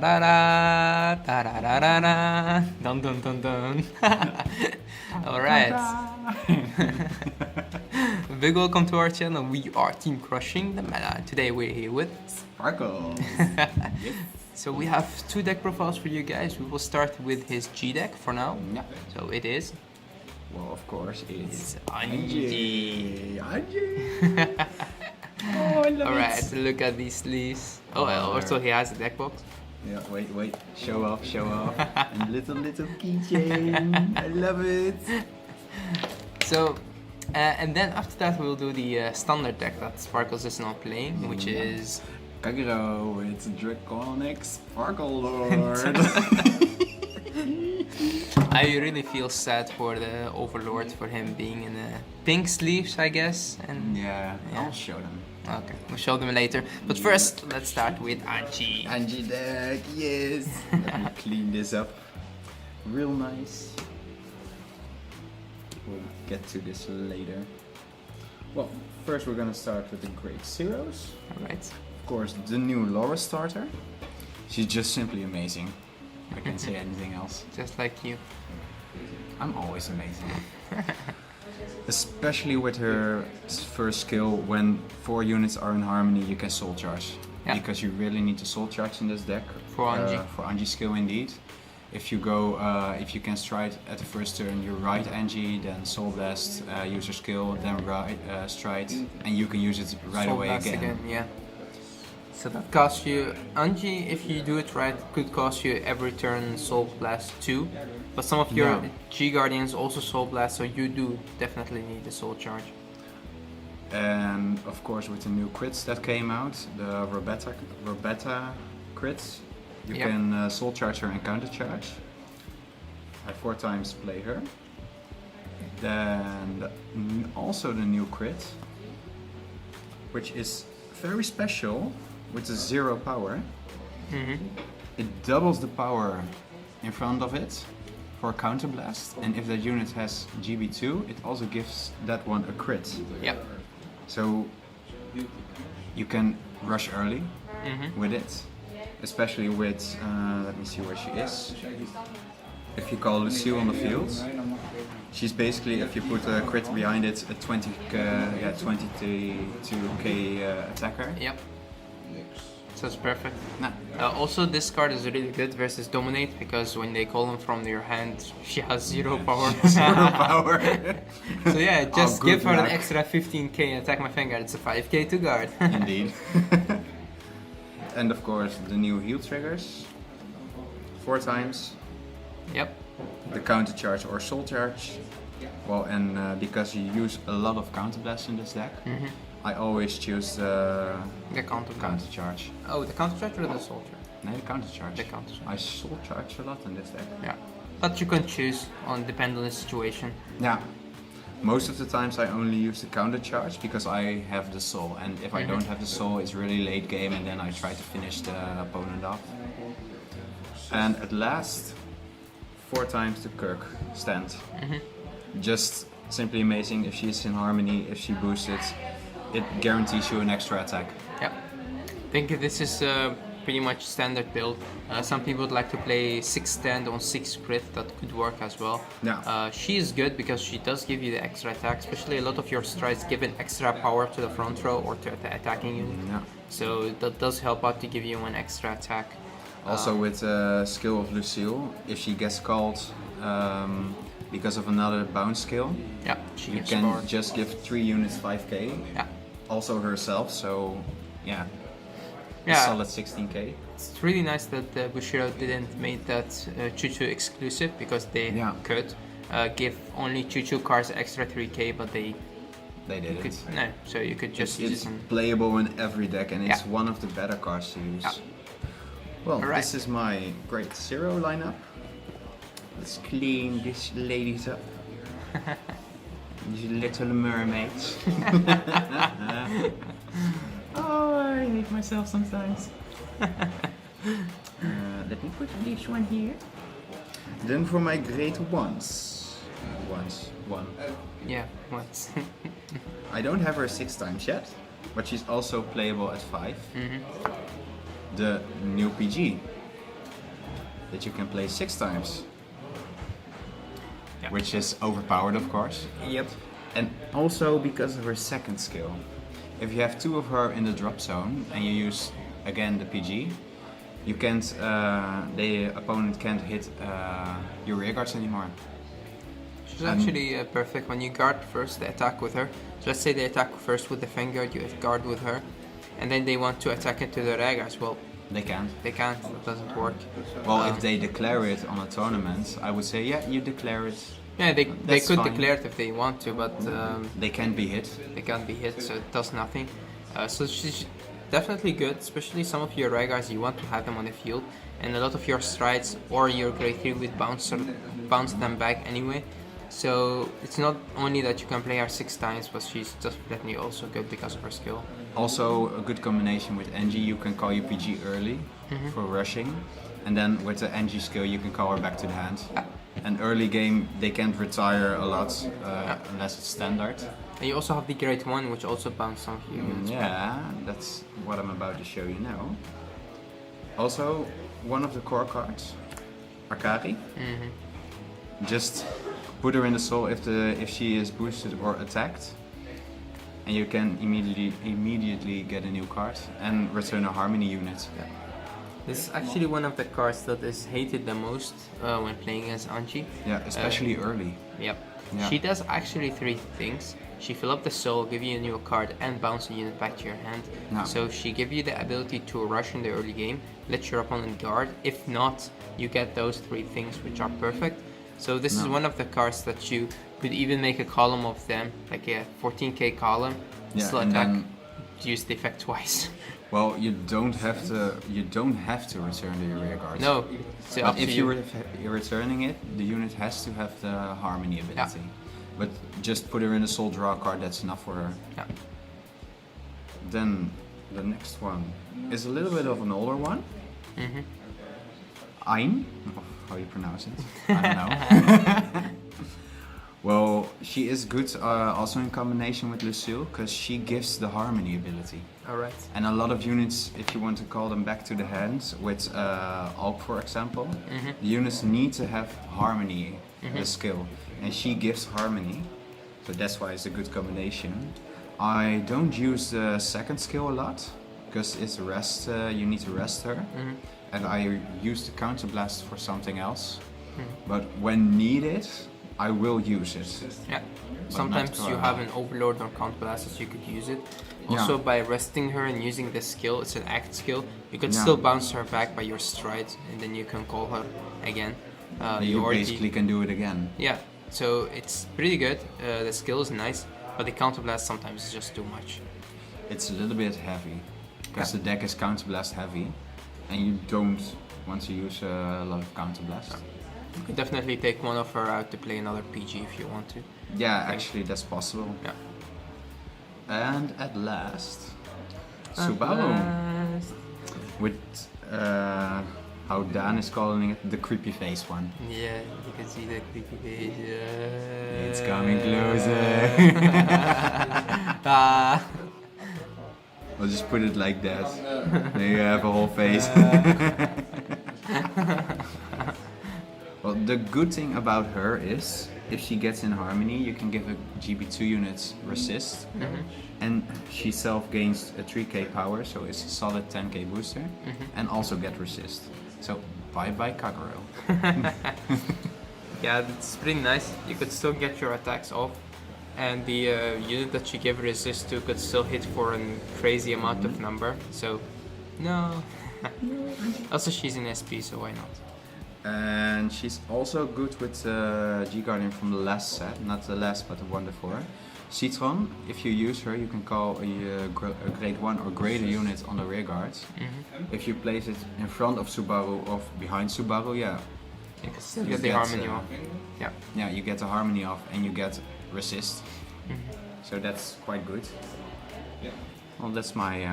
Da-da-da-da, da-da-da-da-da, dun dun dun dun. Alright. Big welcome to our channel. We are Team Crushing the Meta. Today we're here with Sparkles. Yes. So we have two deck profiles for you guys. We will start with his G deck for now. Yeah. So it is. Well, of course, it's Ange. Ange. Oh, I love Alright, it. look at these sleeves. Oh, well, also he has a deck box. Yeah, wait. Show off. And little keychain. I love it. So, and then after that we'll do the standard deck that Sparkles is not playing, which is... Kagero, it's Draconic Sparkle Lord. I really feel sad for the Overlord, for him being in the pink sleeves, I guess. And yeah, I'll show them. okay, we'll show them later. But first, let's start with Ange. Ange deck, yes. Let me clean this up. Real nice. We'll get to this later. Well, first we're gonna start with the Great Zeros. Alright. Of course, the new Laura starter. She's just simply amazing. I can't say anything else. Just like you. I'm always amazing. Especially with her first skill, when 4 units are in harmony, you can soul charge. Yeah. Because you really need to soul charge in this deck. For Ange. For Ange skill indeed. If you go, if you can stride at the first turn, you ride Ange, then soul blast, use your skill, then ride, stride, and you can use it right Soul away Blast again. Yeah. So that costs you, Ange, if you do it right, could cost you every turn Soul Blast 2. But some of your Yeah. G Guardians also Soul Blast, so you do definitely need the Soul Charge. And of course, with the new crits that came out, the Roberta crits, you Yep. can soul charge her and counter charge. I 4 times play her. Then also the new crit, which is very special with the 0 power. It doubles the power in front of it for a counter blast, and if that unit has GB2, it also gives that one a crit. Yep. So you can rush early with it, especially with, let me see where she is. If you call Lucille on the field, she's basically, if you put a crit behind it, a 22k attacker. Yep. So it's perfect. Nah. Also, this card is really good versus Dominate, because when they call them from your hand, she has 0 power. 0 power. So yeah, just Oh, give good her an luck. extra 15k and attack my Vanguard. It's a 5k to guard. Indeed. And of course, the new heal triggers. 4 times. Yep. The counter charge or soul charge. Well, and because you use a lot of counter blasts in this deck, I always choose the The counter counter charge. Oh, the counter charge or the soul charge? No, the counter charge. The counter charge. I soul charge a lot in this deck. Yeah. But you can choose depend on the situation. Yeah. Most of the times I only use the counter charge because I have the soul, and if I don't have the soul, it's really late game, and then I try to finish the opponent off. And at last, 4 times the Kirk stand. Just simply amazing. If she's in harmony, if she boosts it, it guarantees you an extra attack. Yeah. I think this is pretty much standard build. Some people would like to play 6 stand on 6 crit, that could work as well. Yeah. She is good because she does give you the extra attack, especially a lot of your strides give an extra power to the front row or to the attacking unit. Yeah. So that does help out to give you an extra attack. Also with the skill of Lucille, if she gets called because of another bounce skill, Yeah, she you gets can power. just give 3 units 5k. Yeah. Also herself, so yeah. Yeah. Solid 16k. It's really nice that Bushido didn't make that Choo-Choo exclusive, because they Yeah. could give only Choo-Choo cards extra 3k, but they They did could it. no. So you could just use It's it. playable in every deck, and it's Yeah. one of the better cards to use. Yeah. Well, Alright. this is my Great Zero lineup. Let's clean these ladies up. These little mermaids. Oh, I hate myself sometimes. Let me put this one here. Then for my great ones. One. Yeah, once. I don't have her 6 times yet, but she's also playable at 5. The new PG. that you can play 6 times. Yeah. Which is overpowered, of course. Yep. And also because of her second skill. If you have 2 of her in the drop zone and you use again the PG, you can't, the opponent can't hit your rear guards anymore. She's actually perfect when you guard first the attack with her. So let's say they attack first with the Vanguard, you guard with her, and then they want to attack into the rear guards. Well, They can't. they can't, it doesn't work. Well, if they declare it on a tournament, I would say, yeah, you declare it. Yeah, they That's could fine. declare it if they want to, but They can't be hit. they can't be hit, so it does nothing. So she's definitely good, especially some of your rear guards, you want to have them on the field, and a lot of your strides or your grade 3 with bounce them back anyway. So it's not only that you can play her 6 times, but she's definitely also good because of her skill. Also, a good combination with Ange, you can call your PG early for rushing, and then with the Ange skill, you can call her back to the hand. And early game, they can't retire a lot unless it's standard. And you also have the grade 1, which also bounce some of your units. Yeah, that's what I'm about to show you now. Also, one of the core cards, Akari. Just put her in the soul if she is boosted or attacked, and you can immediately get a new card and return a harmony unit. Yeah. This is actually one of the cards that is hated the most when playing as Ange. Yeah, especially early. Yep. Yeah. She does actually 3 things. She fill up the soul, give you a new card, and bounce a unit back to your hand. No. So she give you the ability to rush in the early game, let your opponent guard. If not, you get those 3 things, which are perfect. So this is one of the cards that you could even make a column of them, like a 14k column, Yeah, still and attack, then- use the effect twice. Well, you don't have to return the rear guard. No, it's up But to if you. you're returning it, the unit has to have the harmony ability. But just put her in a soul draw card, that's enough for her. Yeah. Then the next one is a little bit of an older one. Ange, how you pronounce it? I don't know. Well, she is good also in combination with Lucille, because she gives the harmony ability. Alright. And a lot of units, if you want to call them back to the hands, with Alk for example, the units need to have harmony, the skill. And she gives harmony, so that's why it's a good combination. I don't use the second skill a lot, because it's rest, you need to rest her. And I use the counter blast for something else. But when needed, I will use it. Yeah. But Sometimes not, you have an overlord or count blasters, you could use it. Also, by resting her and using the skill, it's an act skill, you can still bounce her back by your strides, and then you can call her again. You basically can do it again. Yeah, so it's pretty good. The skill is nice, but the counter blast sometimes is just too much. It's a little bit heavy, because the deck is counter blast heavy, and you don't want to use a lot of counter blast. You could definitely take one of her out to play another PG if you want to. Yeah, actually that's possible. Yeah. And at last, Subaru. With how Dan is calling it, the creepy face one. Yeah, you can see the creepy face. It's coming closer. I'll just put it like that. There you have a whole face. Well, the good thing about her is, if she gets in harmony, you can give a GB2 unit resist, and she self gains a 3k power, so it's a solid 10k booster, and also get resist. So bye bye Kagero. Yeah, it's pretty nice. You could still get your attacks off, and the unit that you give resist to could still hit for a crazy amount of number. So, no. Also, she's in SP, so why not? And she's also good with G-Guardian from the last set, not the last but the one before. Citron, if you use her, you can call a grade 1 or greater unit on the rear guards. If you place it in front of Subaru or behind Subaru, yeah. You can still get the harmony off. Yeah. Yeah, you get the harmony off and you get resist. So that's quite good. Well, that's my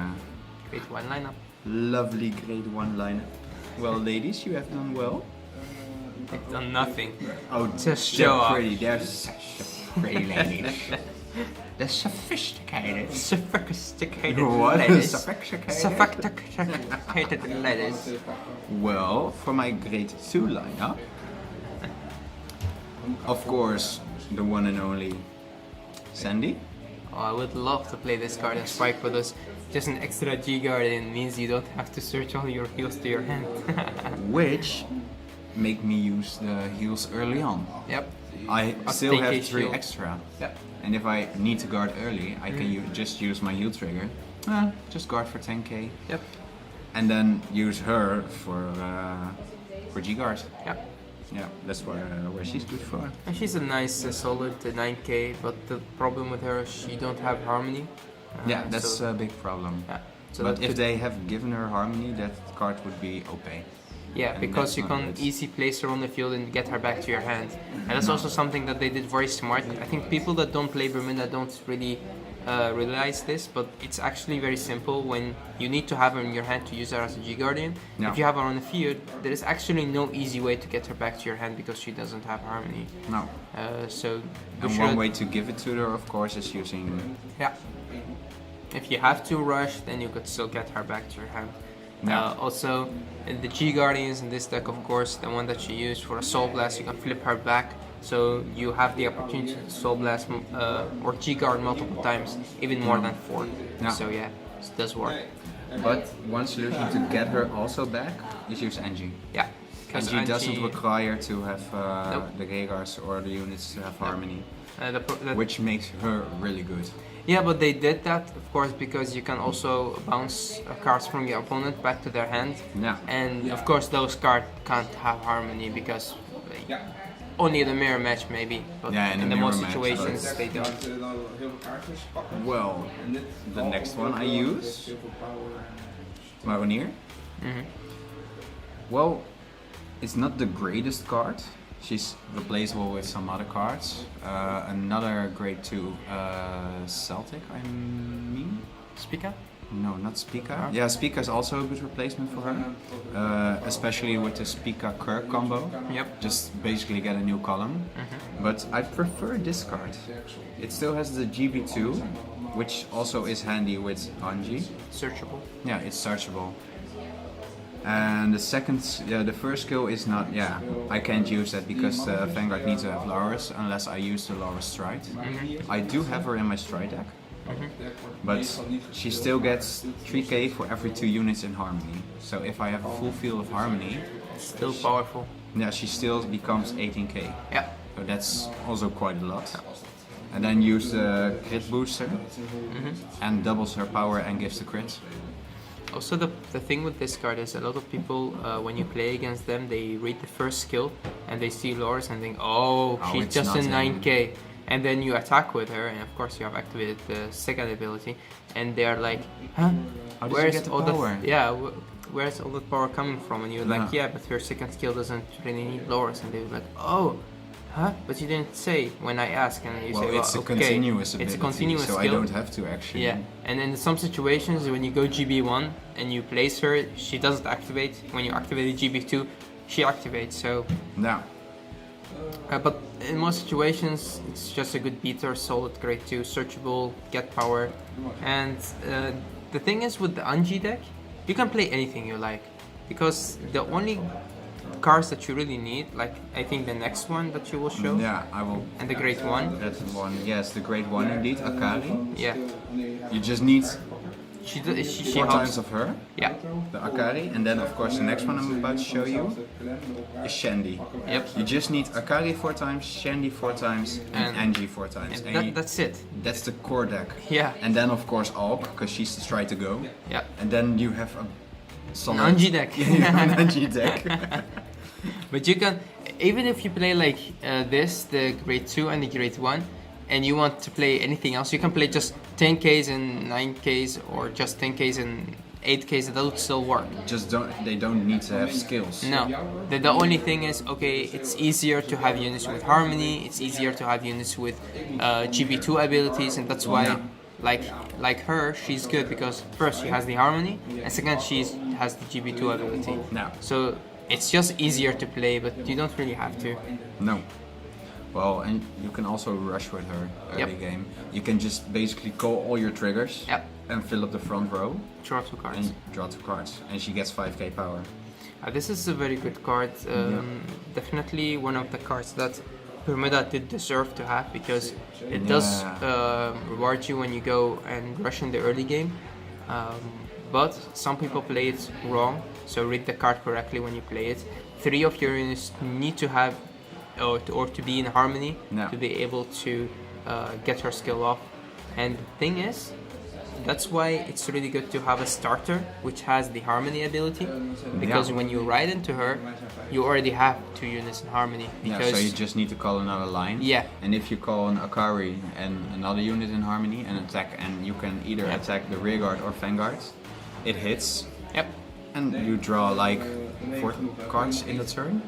Grade 1 lineup. lovely grade 1 lineup. Well, ladies, you have done well. They've done nothing. Oh, Just they're show off. pretty. They're so pretty ladies. The sophisticated. Sophisticated What? ladies. Sophisticated? Sophisticated ladies. Well, for my grade 2 lineup, of course, the one and only Sandy. Oh, I would love to play this card in Spike with us. Just an extra G Guardian means you don't have to search all your heals to your hand. Which make me use the heals early on. Yep. I A still 10k have 3 shield. extra. Yep. And if I need to guard early, I can just use my heal trigger. Just guard for 10k. Yep. And then use her for G guard. Yep. Yeah, that's where she's good for. And she's a nice solid 9k, but the problem with her is she don't have harmony. Yeah, that's so, a big problem. yeah. So But that if could- they have given her harmony, that card would be OP. Yeah, And because that's you not can good. easy place her on the field and get her back to your hand. And that's also something that they did very smart. I think people that don't play Bermuda don't really realize this, but it's actually very simple. When you need to have her in your hand to use her as a G Guardian, Yeah. if you have her on the field, there is actually no easy way to get her back to your hand because she doesn't have harmony. No. So we And should, one way to give it to her, of course, is using. yeah. If you have to rush, then you could still get her back to your hand. Yeah. Also, in the G Guardians in this deck, of course, the one that you use for a Soul Blast, you can flip her back, so you have the opportunity to Soul Blast or G Guard multiple times, even more than 4. Yeah. So yeah, it does work. But one solution to get her also back is use Ange. Yeah, because Ange doesn't require to have Nope. the Gegars or the units to have harmony, the which makes her really good. Yeah, but they did that, of course, because you can also bounce cards from your opponent back to their hand. Yeah. And of course, those cards can't have harmony because only the mirror match, maybe. But Yeah, in in the the most mirror match, situations, but- they don't. Well, the next one I use, Maronier. Well, it's not the greatest card. She's replaceable with some other cards. Another grade 2 Celtic, I mean. Speaker? No, not Spica. Yeah, Spica is also a good replacement for her, especially with the Spica Kirk combo. Yep. Just basically get a new column. But I prefer this card. It still has the GB2, which also is handy with Ange. Searchable. Yeah, it's searchable. And the first skill is not, I can't use that because Vanguard needs to have Laurus unless I use the Laurus Stride. I do have her in my Stride deck, but she still gets 3k for every 2 units in Harmony. So if I have a full field of Harmony, Still powerful. yeah, she still becomes 18k. Yeah. So that's also quite a lot. And then use the crit booster and doubles her power and gives the crit. Also, the thing with this card is a lot of people, when you play against them, they read the first skill and they see Loris and think, oh, she's it's just a nothing. 9k. And then you attack with her, and of course you have activated the second ability, and they're like, huh? How did you get the power? Where's all that power coming from? And you're like, yeah, but her second skill doesn't really need Loris. And they're like, oh, huh? But you didn't say when I ask, and you Well, say, well, it's a okay, continuous ability, it's a continuous so skill. I don't have to actually. Yeah, and in some situations when you go GB1 and you place her, she doesn't activate. When you activate GB2, she activates. So, No. but in most situations, it's just a good beater, solid grade 2, searchable, get power. And the thing is with the Ange deck, you can play anything you like, because the only cards that you really need, like I think the next one that you will show, Yeah, I will. and the grade 1, That's one. Yes, the grade 1 indeed, Akari. yeah, You just need she 4 helps. times of her, Yeah. the Akari, and then of course the next one I'm about to show you is Shandy. Yep. You just need Akari 4 times, Shandy 4 times, and Ange 4 times. And that's it. That's the core deck. Yeah. And then of course Alk, because she's the try to go. Yeah. And then you have a solid An Ange deck. Yeah, you have an Ange deck. But you can, even if you play like this, the grade 2 and the grade 1, and you want to play anything else, you can play just 10Ks and 9Ks, or just 10Ks and 8Ks, that would still work. They don't need to have skills. No, the only thing is, okay, it's easier to have units with harmony, it's easier to have units with GB2 abilities, and that's why, like her, she's good because first she has the harmony, and second she has the GB2 ability. No. So it's just easier to play, but you don't really have to. No. Well, and you can also rush with her early Yep. game. You can just basically call all your triggers Yep. and fill up the front row Draw 2 cards. and draw 2 cards. And she gets 5k power. This is a very good card. Definitely one of the cards that Bermuda did deserve to have, because it does reward you when you go and rush in the early game. But some people play it wrong, so read the card correctly when you play it. 3 of your units need to have or to be in harmony to be able to get her skill off. And the thing is, that's why it's really good to have a starter which has the harmony ability, because when you ride into her, you already have 2 units in harmony. Because so you just need to call another line. Yeah. And if you call an Akari and another unit in harmony and attack, and you can either attack the rearguard or Vanguard, it hits. Yep. And you draw like 4 cards in the turn,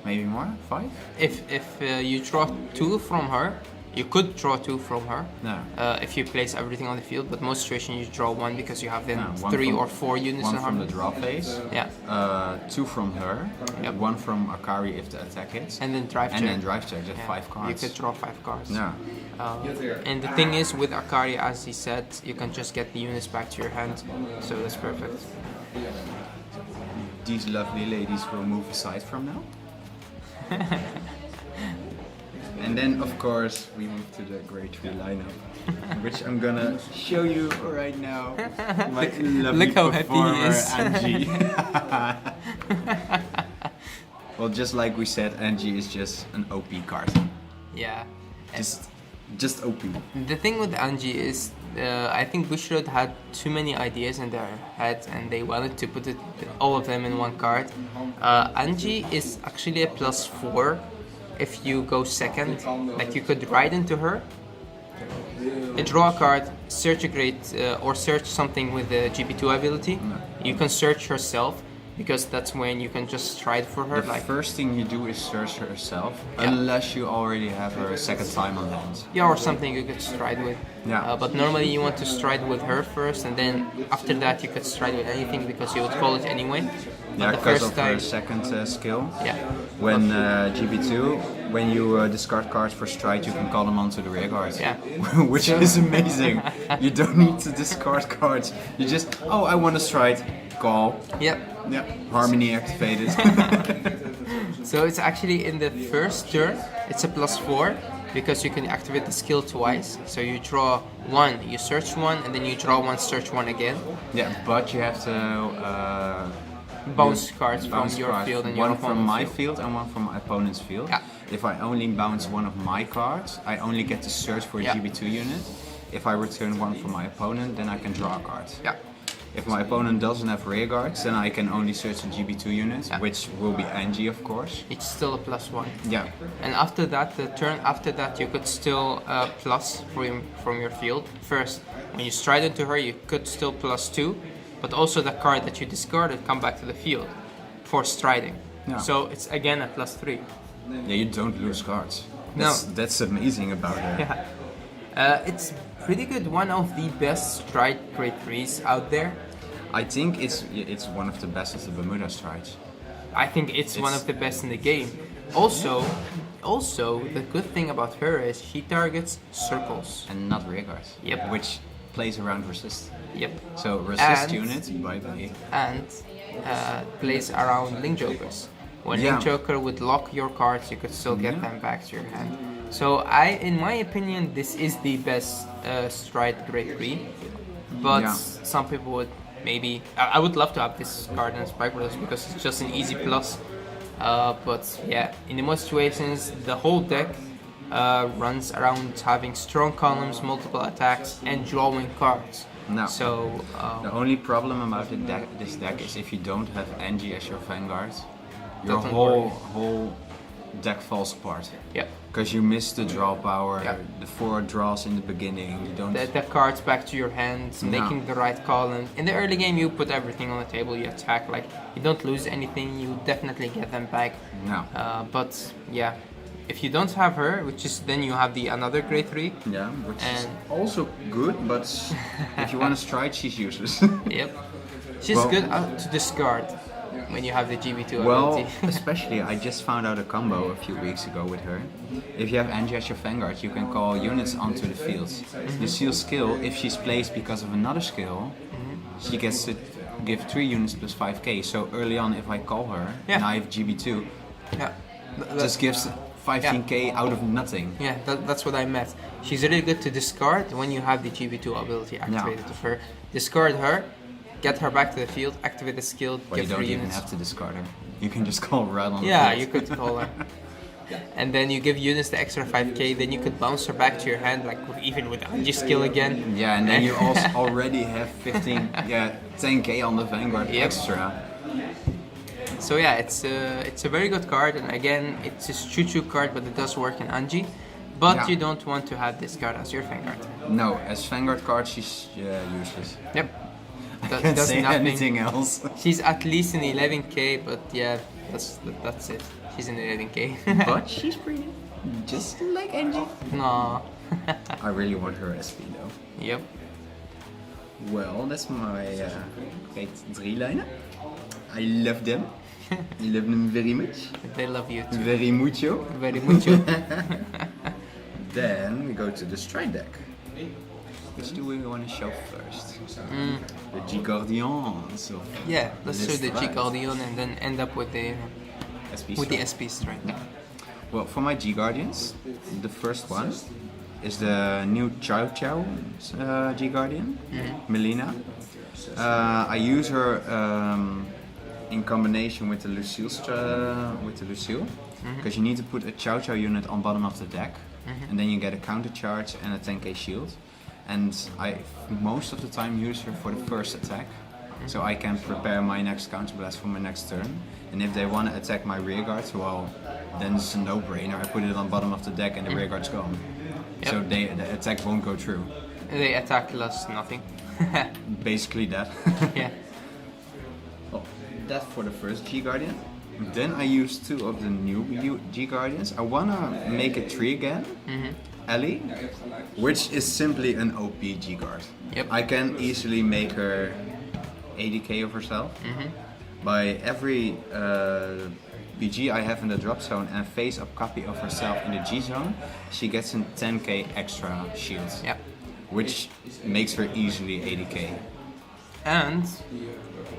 maybe more, 5. If you draw 2 from her, you could draw 2 from her. No. If you place everything on the field, but most situations you draw 1 because you have then One 3 from- or 4 units One in from the harmony. draw phase. Yeah. 2 from her. Yep. 1 from Akari if the attack hits. And then drive check. And then drive check, just Yeah. 5 cards. You could draw 5 cards. Yeah. And the thing is, with Akari, as he said, you can just get the units back to your hand, so that's perfect. These lovely ladies will move aside from now. And then, of course, we move to the grade 3 lineup, which I'm gonna show you right now. My lovely Look how happy he performer, is. Ange. Well, just like we said, Ange is just an OP card. Yeah. Just OP. The thing with Ange is, I think Bushiroad had too many ideas in their head, and they wanted to put all of them in one card. Ange is actually a +4 if you go second. Like, you could ride into her, draw a card, search a grade, or search something with the GB2 ability. You can search herself, because that's when you can just stride for her. The first thing you do is search herself, unless you already have her a second time on hand. Yeah, or something you could stride with. Yeah. But normally you want to stride with her first, and then after that you could stride with anything, because you would call it anyway. Yeah, the because first of her time, second skill. Yeah. When GB2, when you discard cards for stride, you can call them onto the rear guard. Yeah. Which is amazing. You don't need to discard cards. You just, oh, I want to stride, call. Yep. Yeah. Harmony activated. So it's actually in the first turn, it's a +4, because you can activate the skill twice. So you draw 1, you search 1, and then you draw 1, search 1 again. Yeah, but you have to Bounce cards from bounce your cards. field and your one from opponent's my field. field and one from my opponent's field. Yeah. If I only bounce one of my cards, I only get to search for a Yeah. GB2 unit. If I return one from my opponent, then I can draw a card. Yeah. If my opponent doesn't have rear guards, then I can only search a GB2 unit, Yeah. which will be Ange, of course. It's still a +1. Yeah. And after that, the turn after that, you could still plus from your field. First, when you stride into her, you could still +2, but also the card that you discarded come back to the field for striding. Yeah. So it's again a +3. Yeah, you don't lose cards. No. That's amazing about her. Yeah. It's pretty good. One of the best stride grade 3s out there. I think it's one of the best of the Bermuda strides. I think it's one of the best in the game. Also, the good thing about her is she targets circles. And not rear guards. Yep. Which plays around resist. Yep. So resist And- units, bye bye. And plays around Link Jokers. When Yeah. Link Joker would lock your cards, you could still get them back to your hand. So in my opinion, this is the best stride grade 3. But Yeah. some people would maybe... I would love to have this card in Sparkles because it's just an easy plus. But yeah, in the most situations, the whole deck runs around having strong columns, multiple attacks, and drawing cards. No. So The only problem about this deck is if you don't have Ange as your Vanguard, your Doesn't whole deck falls apart. yeah. Because you miss the draw power, Yeah. the 4 draws in the beginning. You don't. The cards back to your hands, No. making the right column. In the early game, you put everything on the table, you attack, like, you don't lose anything, you definitely get them back. No. But yeah, if you don't have her, which is then you have the another grade 3. Yeah, which is And- also good, but if you want to stride, she's useless. Yep. She's Well- good to discard. when you have the GB2 Well, ability. especially I just found out a combo a few weeks ago with her. If you have Ange as your Vanguard, you can call units onto the fields. Lucille's skill, if she's placed because of another skill, she gets to give 3 units plus 5k. So early on, if I call her and I have GB2, Yeah. just gives 15k out of nothing. Yeah, that's what I meant. She's really good to discard when you have the GB2 ability activated of her. Discard her, get her back to the field, activate the skill, But you give don't 3 even units. have to discard her. You can just call right on the Yeah, field. you could call her. And then you give units the extra 5k, then you could bounce her back to your hand, like even with Ange skill again. Yeah, and then you also already have 10k on the Vanguard extra. So yeah, it's a very good card, and again, it's a choo-choo card, but it does work in Ange. But you don't want to have this card as your Vanguard. No, as Vanguard card, she's useless. Yep. I can't say anything else. She's at least in 11k, but yeah, that's it. She's in 11k. But she's pretty, just like Ange. No. I really want her SP though. Yep. Well, that's my great 3 liner. I love them. I love them very much. They love you too. Very mucho. Very mucho. Then we go to the stride deck. Which do we want to show first? The G Guardians. Yeah, let's show the G Stride. Guardian and then end up with the SP stride. Well, for my G Guardians, the first one is the new Chow Chow G Guardian, Melina. I use her in combination with the Lucille, because you need to put a Chow Chow unit on bottom of the deck, and then you get a counter charge and a 10k shield. And I most of the time use her for the first attack, so I can prepare my next counter blast for my next turn. And if they want to attack my rear guards, well, then it's a no-brainer. I put it on bottom of the deck and the rear guard's gone. Yep. So the attack won't go through. They attack less nothing. Basically that. Yeah. Well, that's for the first G Guardian. Then I use 2 of the new G Guardians. I wanna make a 3 again. Ellie, which is simply an OP G guard. Yep. I can easily make her 80k of herself. By every PG I have in the drop zone and face up copy of herself in the G zone, she gets a 10k extra shield. Yep. Which makes her easily 80k. And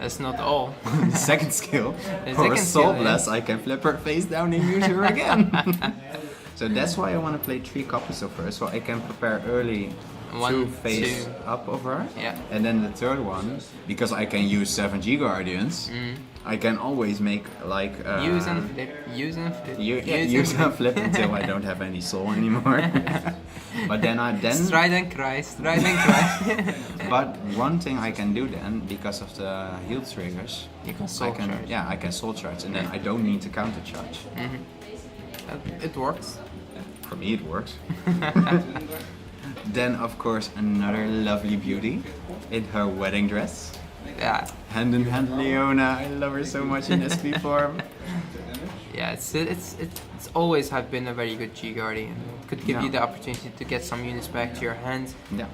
that's not all. The second skill, The for second Assault skill, Blast, I can flip her face down and use her again. So that's why I want to play 3 copies of her, so I can prepare early 2 face 2. up of her. Yeah. And then the third one, because I can use 7 G Guardians, I can always make like... Use and flip, use and flip. use and flip until I don't have any soul anymore. But then Stride and cry, stride and cry. But one thing I can do then, because of the heal triggers, You can soul charge. Yeah, I can soul charge, and then I don't need to counter charge. It works. For me, it works. Then, of course, another lovely beauty in her wedding dress. Yeah. Hand in hand, Leona. I love her so much in SP form. Yeah, it's always have been a very good G Guardian. It could give you the opportunity to get some units back to your hand. Yeah.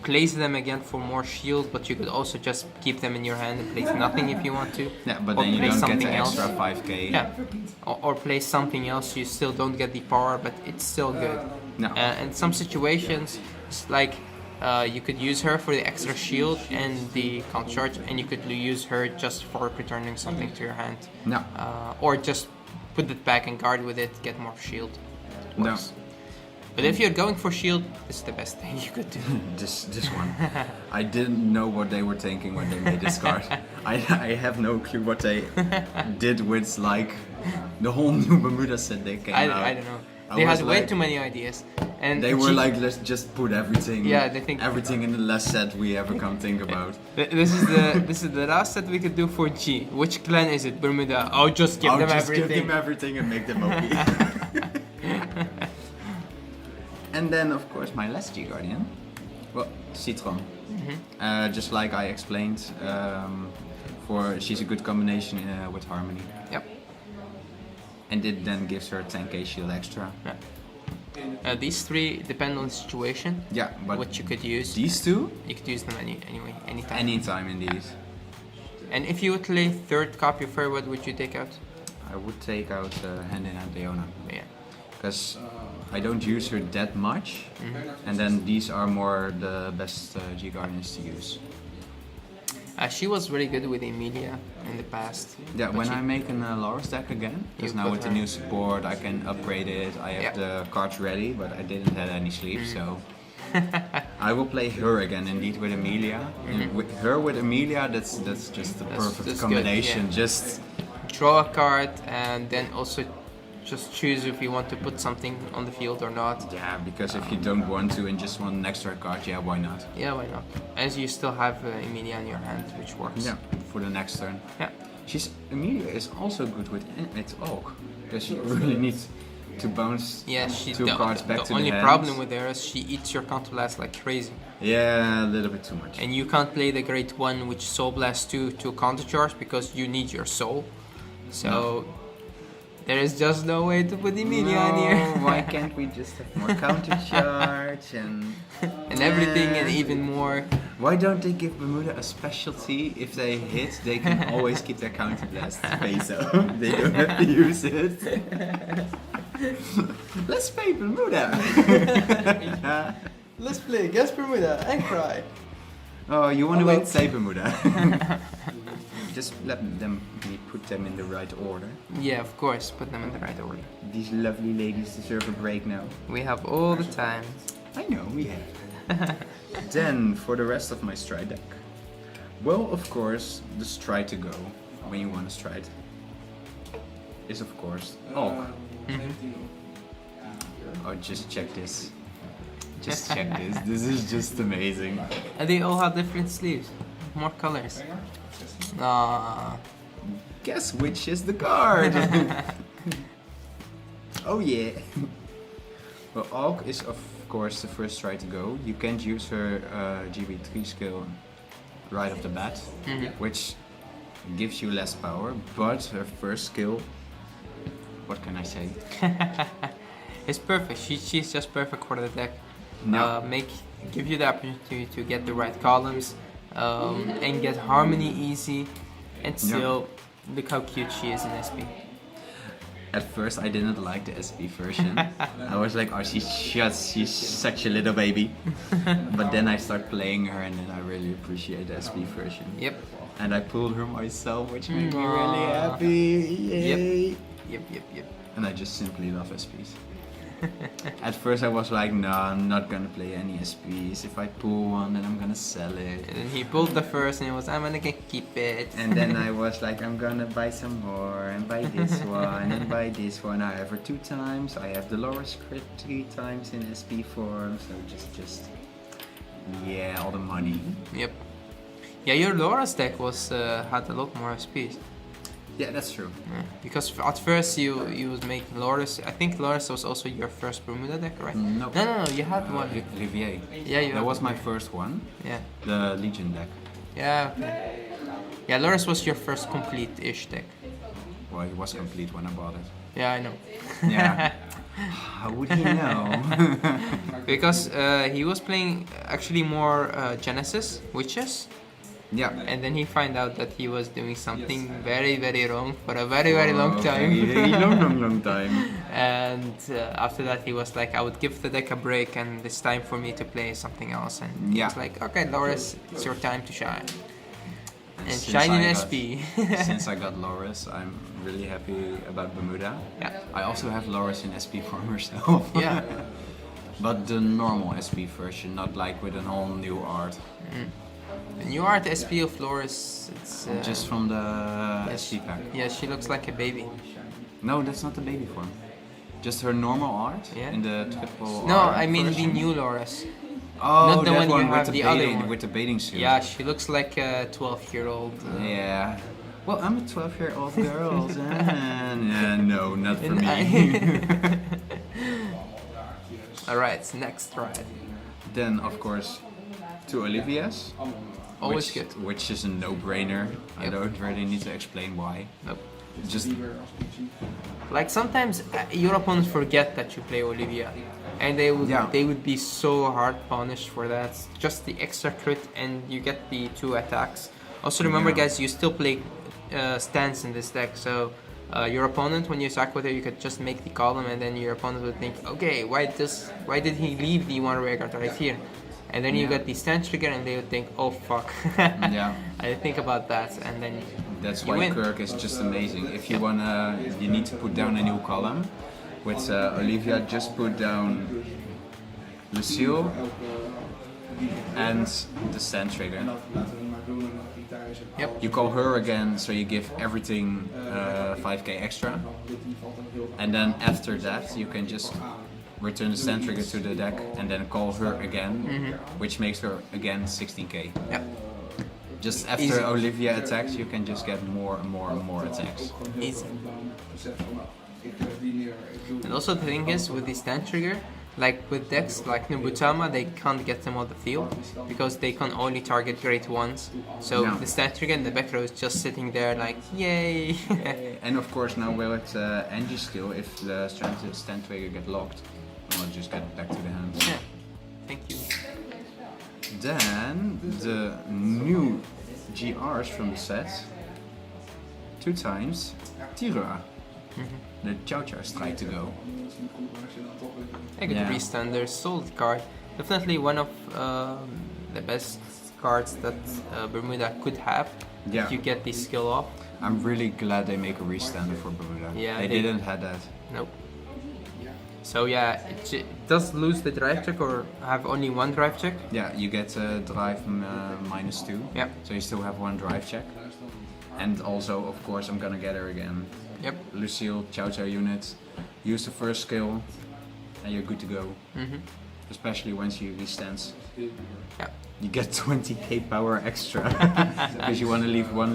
Place them again for more shield, but you could also just keep them in your hand and place nothing if you want to. Yeah, but Or then you play don't get something the else. extra 5k. Yeah, or play something else. You still don't get the power, but it's still good. No. In some situations, it's like you could use her for the extra shield and the count charge, and you could use her just for returning something to your hand. No. Or just put it back and guard with it, get more shield. It No. works. But if you're going for shield, this is the best thing you could do. This one. I didn't know what they were thinking when they made this card. I have no clue what they did with like the whole new Bermuda set they came out. I don't know. I They was had way like- too many ideas, and They were like, let's just put everything. Yeah, they think- everything in the last set we ever can think about. This is the last set we could do for G. Which clan is it? Bermuda. Oh, just give them just everything. give them everything and make them OP. And then, of course, my last G Guardian. Well, Citron. Just like I explained, she's a good combination with Harmony. Yep. And it then gives her 10k shield extra. Yeah. These 3 depend on the situation. Yeah, but what you could use. these 2, You could use them anytime. anytime in these. And if you would play third copy of her, what would you take out? I would take out Hand in Hand Leona. Yeah. Because I don't use her that much, and then these are more the best G Guardians to use. She was very good with Emilia in the past. Yeah, when I make an Loris deck again, because now with the new support I can upgrade it. I have the cards ready, but I didn't have any sleeves, so I will play her again indeed with Emilia. And with her with Emilia, that's just the perfect combination. Good, yeah. Just draw a card and then also just choose if you want to put something on the field or not. yeah, because if you don't want to and just want an extra card, yeah, why not? Yeah, why not? As you still have Emilia in your hand, which works. Yeah, for the next turn. Yeah. Emilia is also good with Orc, because she really needs to bounce two cards back to the only hand. problem with her is she eats your counterblast like crazy. Yeah, a little bit too much. And you can't play the Great One which Soul Blast 2 to countercharge because you need your soul. So there is just no way to put Emilia in here. Why can't we just have more counter charge and everything and even more? Why don't they give Bermuda a specialty? If they hit, they can always keep their counter blast space out. They don't have to use it. Let's play Bermuda. Let's play Guess Bermuda and cry. Oh, you want to play Bermuda? Just let me put them in the right order. Yeah, of course, put them in the right order. These lovely ladies deserve a break now. We have all the time. I know, we have. Then, for the rest of my stride deck. Well, of course, the stride to go, when you want to stride, is of course Orc. Oh, just check this. Just check this. This is just amazing. And they all have different sleeves, more colors. Guess which is the card? Oh yeah. Well, Orc is of course the first try to go. You can't use her GB3 skill right off the bat, which gives you less power, but her first skill, what can I say? It's perfect. She's just perfect for the deck. No. Give you the opportunity to get the right columns and get harmony easy, and still look how cute she is in SP. At first I didn't like the SP version. I was like, oh, she's such a little baby. But then I start playing her and then I really appreciate the SP version. Yep. And I pulled her myself, which made me really happy. Yay. Yep. And I just simply love SPs. At first I was like, no, I'm not gonna play any SPs. If I pull one, then I'm gonna sell it. And then he pulled the first and he was, I'm gonna keep it. And then I was like, I'm gonna buy some more and buy this one and buy this one. I have her 2 times. I have the Loris crit 3 times in SP form. So just yeah, all the money. Yep. Yeah, your Loris deck was had a lot more SPs. Yeah, that's true. Yeah. Because at first you was making Loris. I think Loris was also your first Bermuda deck, right? No. No, you had one. Rivier. Yeah, that was my first one. Yeah. The Legion deck. Yeah. Okay. Yeah, Loris was your first complete-ish deck. Well, it was complete when I bought it. Yeah, I know. Yeah. How would he know? Because he was playing actually more Genesis Witches. Yeah. And then he found out that he was doing something very, very wrong for a very, very long time. Very long time. And after that he was like, I would give the deck a break and it's time for me to play something else. And he was like, okay, Loris, it's your time to shine. And shine in SP. Since I got Loris, I'm really happy about Bermuda. Yeah. I also have Loris in SP form herself. Yeah. But the normal SP version, not like with a whole new art. The new art SP of Loris, it's... just from the SP pack. Yeah, she looks like a baby. No, that's not the baby form. Just her normal art in the triple No, R I mean version. the new Loris. Oh, not the that one you have, with the bathing, other one. with the bathing suit. Yeah, she looks like a 12-year-old. Yeah. Well, I'm a 12-year-old girl. No, not for me. Alright, next ride. Then, of course, to Olivia's. Always good. Which is a no-brainer. I don't really need to explain why. Nope. Just like sometimes your opponents forget that you play Olivia, and they would be so hard punished for that. Just the extra crit, and you get the 2 attacks. Also remember, Yeah. guys, you still play stance in this deck, so your opponent, when you attack with her, you could just make the column, and then your opponent would think, okay, why did he leave the one Vanguard right here? And then you Yeah. get the stance trigger, and they would think, oh fuck. Yeah. I didn't think about that, and then That's you why win. Kirk is just amazing. If you you need to put down a new column. With Olivia, just put down Lucille and the stand trigger. Yep. You call her again, so you give everything 5k extra. And then after that, you can just return the stand trigger to the deck and then call her again, which makes her again 16k. Yep. Just after Easy. Olivia attacks, you can just get more and more and more attacks. Easy. And also the thing is, with the stand trigger, like with decks like Nubutama, they can't get them on the field because they can only target grade 1s. So Yeah. the stand trigger and the back row is just sitting there like, yay! And of course now with Ange skill, if the stand trigger get locked, I'll just get back to the hand. Yeah. Thank you. Then the new GRs from the set. 2 times Tirua. The Chow Chow's try to go. I could Yeah. restand their solid card. Definitely one of the best cards that Bermuda could have Yeah. if you get the skill off. I'm really glad they make a restander for Bermuda. Yeah, they they- didn't have that. Nope. So yeah, it does lose the drive check or have only one drive check. Yeah, you get drive -2. Yep. So you still have 1 drive check. And also, of course, I'm gonna get her again. Yep. Lucille, Chow Chow unit. Use the first skill, and you're good to go. Mm-hmm. Especially once you restands. Yeah. You get 20k power extra because you want to leave 1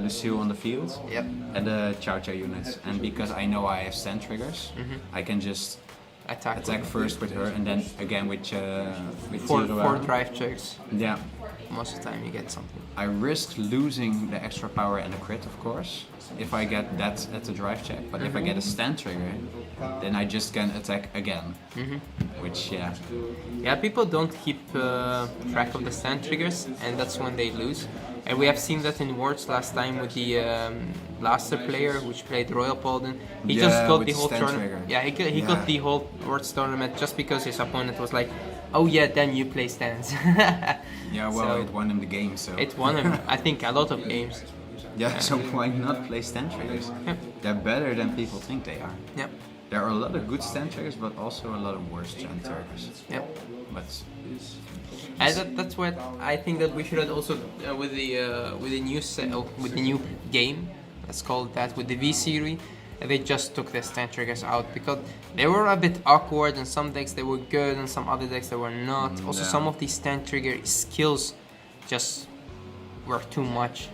Lucille on the field Yep. and the Chow Chow units. And because I know I have stand triggers, I can just attack first with her and then again with Four Tirua. drive checks. Yeah, Most of the time you get something. I risk losing the extra power and the crit, of course, if I get that at the drive check. But if I get a stand trigger, then I just can attack again. Which, yeah. Yeah, people don't keep track of the stand triggers, and that's when they lose. And we have seen that in Worlds last time with the Blaster player, which played Royal Polden. He Yeah, just got with the the whole stand tournament. trigger. Yeah, he Yeah. got the whole Worlds tournament just because his opponent was like, "Oh yeah, then you play stands." Yeah, well, So- it won him the game, so. It won him, I think, a lot of games. Yeah, so why not play stand triggers? Yep. They're better than people think they are. Yep. There are a lot of good stand triggers, but also a lot of worse stand triggers. Yep. But And that's what I think that we should also with the new with the new game, let's call it that, with the V series, they just took the stand triggers out because they were a bit awkward. In some decks they were good, and some other decks they were not. Also, Yeah. some of these stand trigger skills just were too much,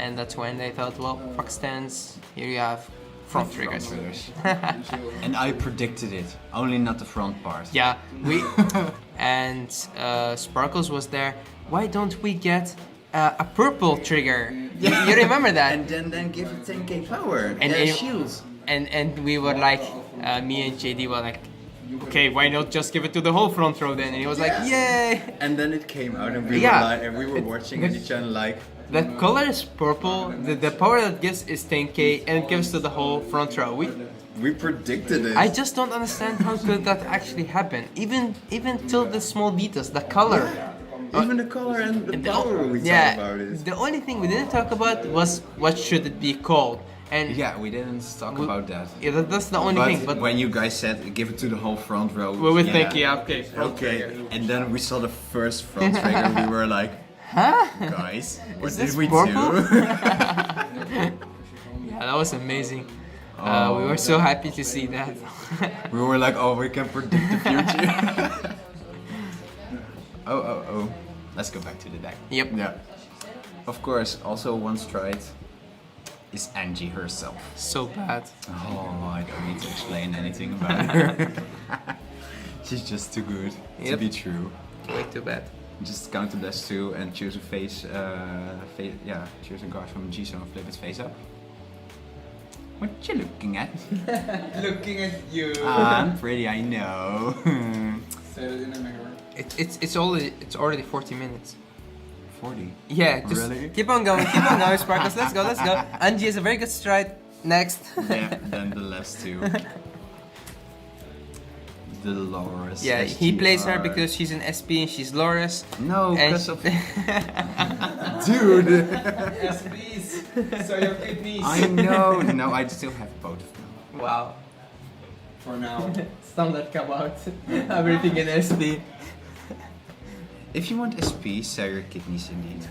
and that's when they thought, well, fuck stands. Here you have front triggers. And I predicted it, only not the front part. Yeah, we and Sparkles was there. Why don't we get a purple trigger? You remember that? And then give it 10k power And and it- shields. And we were like, me and JD were like, okay, why not just give it to the whole front row then? And he was like, yay! And then it came out, and Yeah. we were watching at each other like. The color is purple. The power that gives is 10k, and it gives to the whole front row. We predicted it. I just don't understand how could that actually happen. Even till the small details, the color. Even the color and the power we yeah, talked about it. the only thing we didn't talk about was what should it be called. And Yeah, we didn't talk about that. yeah, that's the only thing. But when you guys said give it to the whole front row, we were thinking, yeah, okay, front Okay, trigger. and then we saw the first front trigger. We were like, guys, what Is did this we purple? do? Yeah, that was amazing. We were so happy to see that. We were like, oh, we can predict the future. oh. Let's go back to the deck. Yep. Yeah. Of course, also once tried is Ange herself. So bad. Oh, I don't need to explain anything about her. She's just too good to Yep. be true. Way too bad. Just count the best 2 and choose a choose a card from G-Zone and flip its face up. What you looking at? Looking at you. I'm pretty, I know. It's already 40 minutes. 40. Yeah, just Really? keep on going, Sparkles. Let's go, let's go. Ange has a very good stride. Next. Yeah, then the last two. Dolores. Yeah, he plays her SGR. because she's an SP and she's Loris. No, And because of... Dude! SPs. So your kidneys. I know. No, I still have both of them. Wow. For now. Standard come out. Everything in SP. If you want SP, sell your kidneys indeed.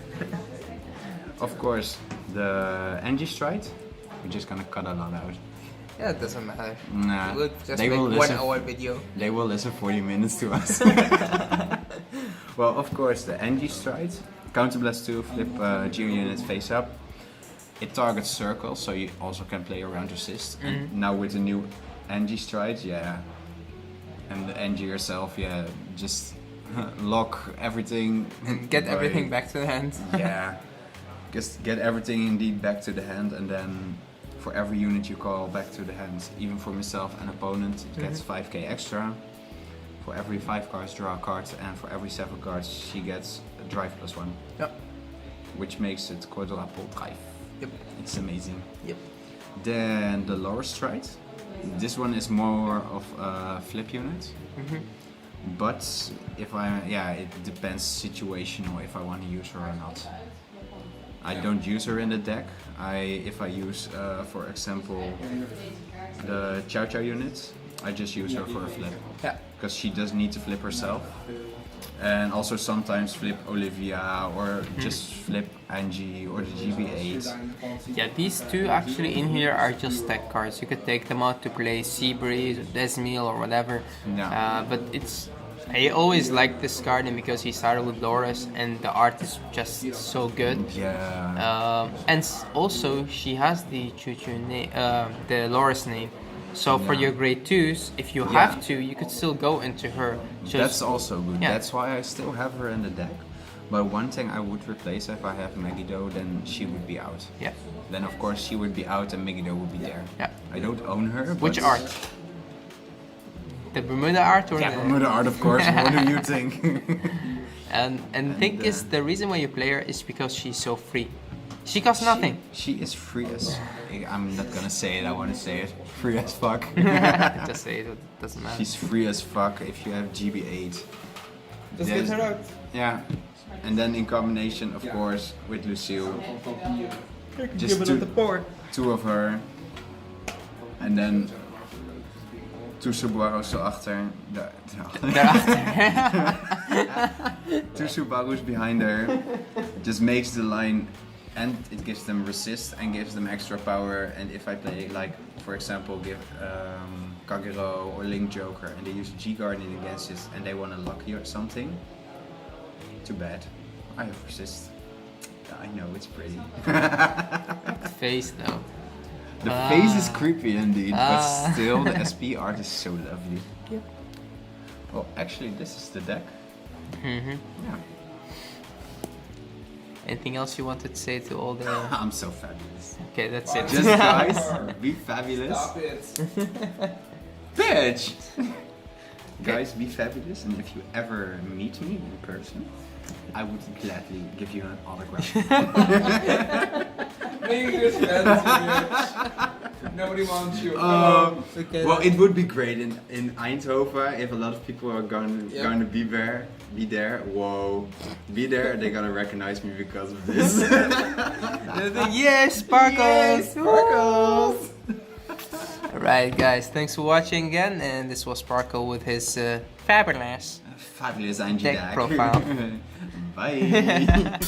Of course, the Ange stride, we're just gonna cut a lot out. Yeah, it doesn't matter. Nah, We'll just they make will 1 listen. hour video. They will listen 40 minutes to us. Well, of course, the Ange stride, counter blast 2, flip Geo unit face up. It targets circles, so you also can play around assist. And now with the new Ange stride, yeah, and the Ange yourself, yeah, just lock everything And get by- everything back to the hand. Yeah, just get everything indeed back to the hand, and then for every unit you call back to the hand, even for myself and opponent, it gets 5k extra. For every 5 cards, draw a card, and for every 7 cards, she gets a drive +1, Yep. which makes it quadruple drive. Yep. It's amazing. Yep. Then the lower stride. This one is more of a flip unit. But if it depends situational if I want to use her or not. I don't use her in the deck. If I use, for example, the Chow Chow unit, I just use her for a flip. Yeah. Because she doesn't need to flip herself. And also sometimes flip Olivia or just flip Angie or the GB8. Yeah, these two actually in here are just tech cards. You could take them out to play Seabreeze or Desmeal or whatever. Yeah. But I always liked this card and because he started with Loris and the art is just so good. Yeah. And also she has the name, the Loris name. So for your grade 2s, if you have to, you could still go into her. That's also good. Yeah. That's why I still have her in the deck. But one thing I would replace if I have Megiddo, then she would be out. Yeah. Then of course she would be out and Megiddo would be there. Yeah. I don't own her. But Which art? The Bermuda art or Yeah, the... Bermuda art, of course. What do you think? And the thing is, the reason why you play her is because she's so free. She costs nothing. She is free as... I'm not gonna say it, I wanna say it. Free as fuck. Just say it, it doesn't matter. She's free as fuck if you have GB8. Just get her out. Yeah. And then in combination, of course, with Lucille. Just Give it the port. 2 of her. And then 2 Subarus erachter. Daarachter. 2 Subarus behind her. Just makes the line, and it gives them resist and gives them extra power. And if I play, like, for example, give Kagero or Link Joker and they use G Guardian against it and they want to lock you or something, too bad. I have resist. I know, it's pretty. Face though. The face is creepy indeed, but still the SP art is so lovely. Yep. Well, actually, this is the deck. Yeah. Anything else you wanted to say to all the... I'm so fabulous. Okay, that's it. Just guys, be fabulous. Stop it. Bitch! Guys, be fabulous, and if you ever meet me in person, I would gladly give you an autograph. Make this fancy. Nobody wants you. Okay. Well, it would be great in Eindhoven if a lot of people are going to be there. Whoa, be there. They're gonna recognize me because of this. Yes, sparkles! Yay, sparkles! Alright guys, thanks for watching again, and this was Sparkle with his fabulous Fabulous Angie deck deck. profile. Bye.